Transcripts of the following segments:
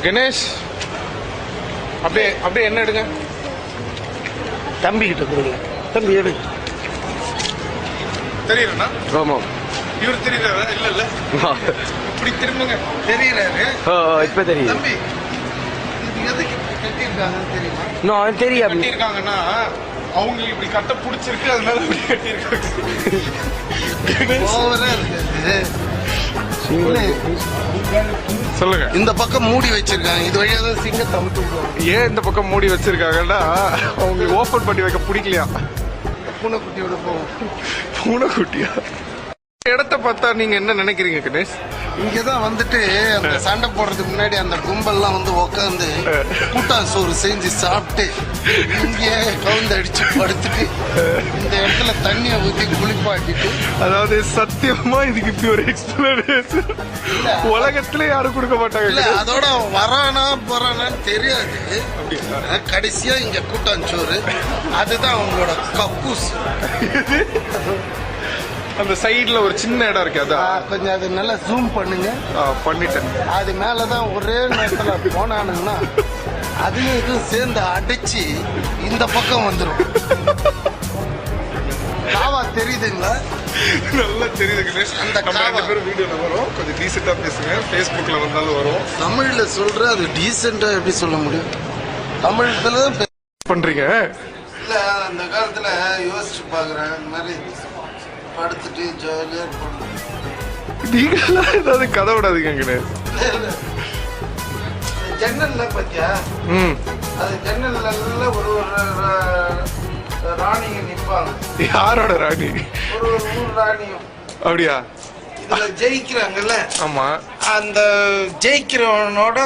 கணேஷ் அப்படியே அப்படியே என்ன எடுங்க. தம்பி கிட்ட கொடுங்க. தம்பி எடு. தெரியலண்ணா. ஆமா. இவர் தெரியுறாரா? இல்ல இல்ல இப்படி திரும்புங்க. தெரியறாரு. இப்ப தெரியும். தம்பி இது எதுக்கு கட்டியிருக்காங்கன்னு தெரியுமா? நான் தெரியும். கட்டியிருக்காங்கன்னா அவங்களுக்கு இப்படி கட்ட பிடிச்சிருக்கு, அதனால இப்படி கட்டியிருக்காங்க. சொல்லுங்க. இந்த பக்கம் மூடி வச்சிருக்காங்க, இது வழியா தான் சிங்கத்தை அமுத்து விடுவாங்க. ஏன் இந்த பக்கம் மூடி வச்சிருக்காங்கன்னா அவங்களுக்கு ஓபன் பண்ணி வைக்க பிடிக்கலையா. பூனைக்குட்டியோட போவோம். பூனைக்குட்டியா? இடத்த பார்த்தா நீங்க என்ன நினைக்கிறீங்க கணேஷ்? இங்கதான் வந்துட்டு அந்த சண்டை போடுறதுக்கு முன்னாடி அந்த கும்பல்லாம் வந்து உட்காந்து கூட்டா சோறு செஞ்சு சாப்பிட்டு இங்கே கவுந்து அடிச்சு படுத்துட்டு இந்த இடத்துல தண்ணியை ஊற்றி குளிப்பாட்டிட்டு. அதாவது சத்தியமா இதுக்கு இப்படி ஒரு எக்ஸ்பிளனேஷன் உலகத்திலே யாரும் கொடுக்க மாட்டாங்க. இல்ல அதோட வரானா போறானான்னு தெரியாது. கடைசியா இங்க கூட்டாஞ்சோறு, அதுதான் அவங்களோட கக்கூஸ். அந்த சைடுல ஒரு சின்ன இடம் இருக்கு, அதான் கொஞ்சம் அது நல்லா ஜூம் பண்ணுங்க. பண்ணிட்டேன். அது மேலதான் ஒரே நேரத்துல போனானுங்கன்னா அதுவும் இதுவும் சேர்ந்து அடிச்சு இந்த பக்கம் வந்துடும். காவா தெரியுதுங்களா? நல்லா தெரியுது கணேஷ். அந்த ரெண்டு பேரும் வீடியோல வரும், கொஞ்சம் டீசெண்டா பேசுங்க. ஃபேஸ்புக்ல வந்தாலும் வரும். தமிழ்ல சொல்ற அது டீசெண்டா எப்படி சொல்ல முடியும்? தமிழ்ல பண்றீங்க. இல்ல அந்த காலத்துல யோசிச்சு பாக்குறேன், இந்த மாதிரி படுத்துட்டு ஜாலியா இருப்பாங்க. நீங்களா ஏதாவது கதை விடாதீங்க கணேஷ். ஜன்னல்ல பாத்தியா? அது ஜன்னல்ல ஒரு ராணிங்க நிப்பாங்க. யாரோட ராணி? ஒரு ஊர் ராணியும். அப்படியா? இதுல ஜெயிக்கிறாங்கல்ல. ஆமா. அந்த ஜெயிக்கிறவனோட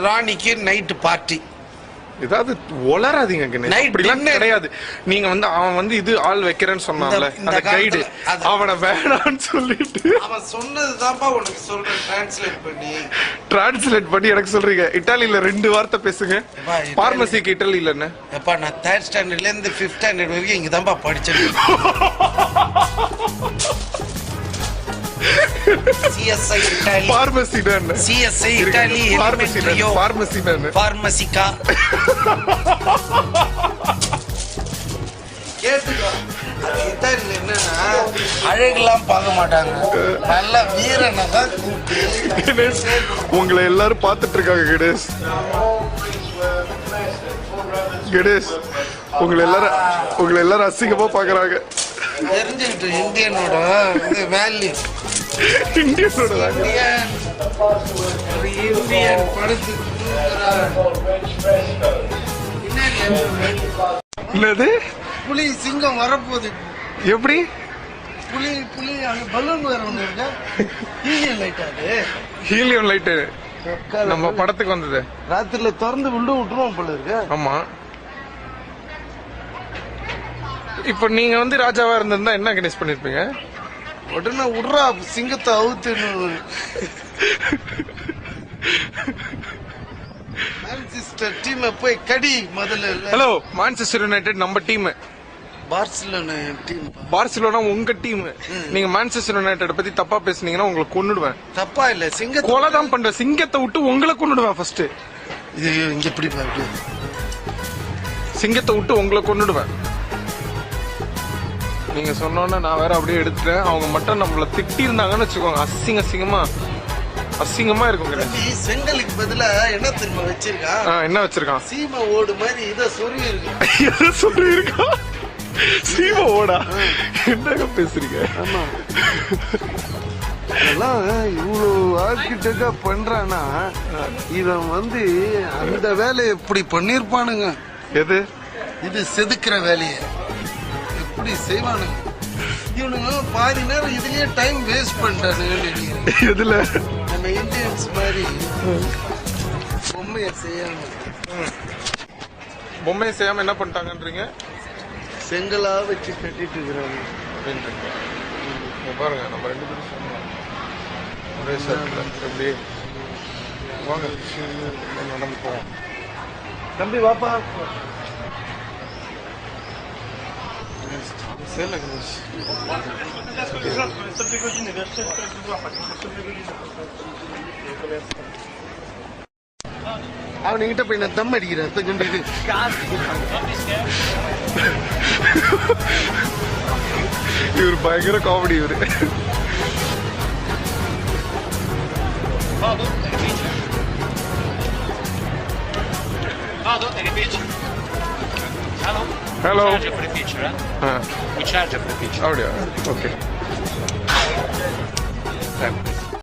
ராணிக்கு நைட்டு பார்ட்டி. ஏதாவது ஒளராதீங்க கணேஷ். அப்படிலாம் கிடையாது. நீங்க வந்து அவன் வந்து இது ஆள் வைக்கிறேன்னு சொன்னான்ல அந்த கைடு, அவனை வேணான்னு சொல்லிட்டு அவன் சொன்னதுதான்ப்பா உனக்கு சொல்றேன். டிரான்ஸ்லேட் பண்ணி எனக்கு சொல்றீங்க. இட்டாலியில 2 வார்த்தை பேசுங்க. பார்மசிக்கு இட்டாலியில என்ன? எப்பா நான் 3rd ஸ்டாண்டர்ட்ல இருந்து 5th ஸ்டாண்டர்ட் வரைக்கும் இங்க தான்ப்பா படிச்சேன். CSI Italy. பார்மசி தான். CSI Italy. பார்மசி தான். பார்மசிகா. கேட்டுக்கோ. இட்டாலியில என்னன்னா அழகுலாம் பார்க்க மாட்டாங்க, நல்ல வீரனை தான் கூப்பிட்டு. உங்களை எல்லாரும் பார்த்துட்டு இருக்காங்க கணேஷ். கணேஷ் உங்களை எல்லாரும் அசிங்கமா பாக்குறாங்க. தெரிஞ்சுக்கிட்டு இந்தியனோட வேல்யூ. இந்தியனோட இந்தியன் படுத்து என்னது? புலி சிங்கம் வரப்போகுது. எப்படி? புலி அங்க பலூன் வேற ஒண்ணு இருக்கா? Helium light. அது ஹீலியம் லைட்டு நம்ம படத்துக்கு வந்தது. ராத்திரில திறந்து விட்டுருவோம் போல இருக்கு. ஆமா. இப்ப நீங்க வந்து ராஜாவா இருந்திருந்தா என்ன கணேஷ் பண்ணிருப்பீங்க? உடனே விட்றா சிங்கத்தை அவுத்துன்னு. மான்செஸ்டர் டீம் போய் கடி முதல்ல. ஹலோ, மான்செஸ்டர் யுனைடெட் நம்ம டீம். Barcelona team. பார்சிலோனா உங்க டீம். நீங்க மான்செஸ்டர் யுனைடெட் பத்தி தப்பா பேசுனீங்கன்னா உங்களை கொன்னுடுவேன். தப்பா இல்ல, சிங்கத்தை கொலை தான் பண்ற. சிங்கத்தை விட்டு உங்களை கொன்னுடுவேன் ஃபர்ஸ்ட். இது இங்க எப்படி சிங்கத்தை விட்டு உங்களை கொன்னுடுவேன். நீங்க சொன்னோன்னா நான் வேற அப்படியே எடுத்துட்டேன். அவங்க மட்டும் நம்மள திட்டி இருந்தாங்கன்னு வச்சுக்கோங்க, அசிங்கமா இருக்கும். செங்கலுக்கு பதிலா என்ன தெரியுமா வச்சிருக்கான்? என்ன வச்சிருக்கான்? சீமை ஓடு மாதிரி இதை சொருவி இருக்கு. எதை சொல்லி இருக்கா? சீமை ஓடா? என்னங்க பேசுறீங்க? ஆமா, அதெல்லாம் இவ்வளவு ஆர்கிடெக்டா பண்றானா இவன் வந்து அந்த வேலையை எப்படி பண்ணிருப்பானுங்க. எது? இது செதுக்கிற வேலையை எப்படி செய்வானுங்க இவனுங்க? பாதி நேரம் இதுலயே டைம் வேஸ்ட் பண்றானுங்க. எதுல? நம்ம இந்தியன்ஸ் மாதிரி பொம்மையை செய்யாம என்ன பண்ணிட்டாங்கன்றீங்க? செங்கலா வச்சு கட்டிட்டு இருக்கிறாங்க. பாருங்க, நம்ம 2 பேரும் சொன்னோம் ஒரே ஷர்ட்ல. எப்படி வாங்க நடந்து போவோம். தம்பி வாப்பா. C'est la gauche. அவனுங்கிட்ட போய் நான் தம் அடிக்கிறேன் கொஞ்சம் இது இவர் பயங்கர காமெடி இவரு. Vado, nelle page. Hello? Hello. We charge for the picture, eh? We charge for the picture. அப்படியா? ஓகே.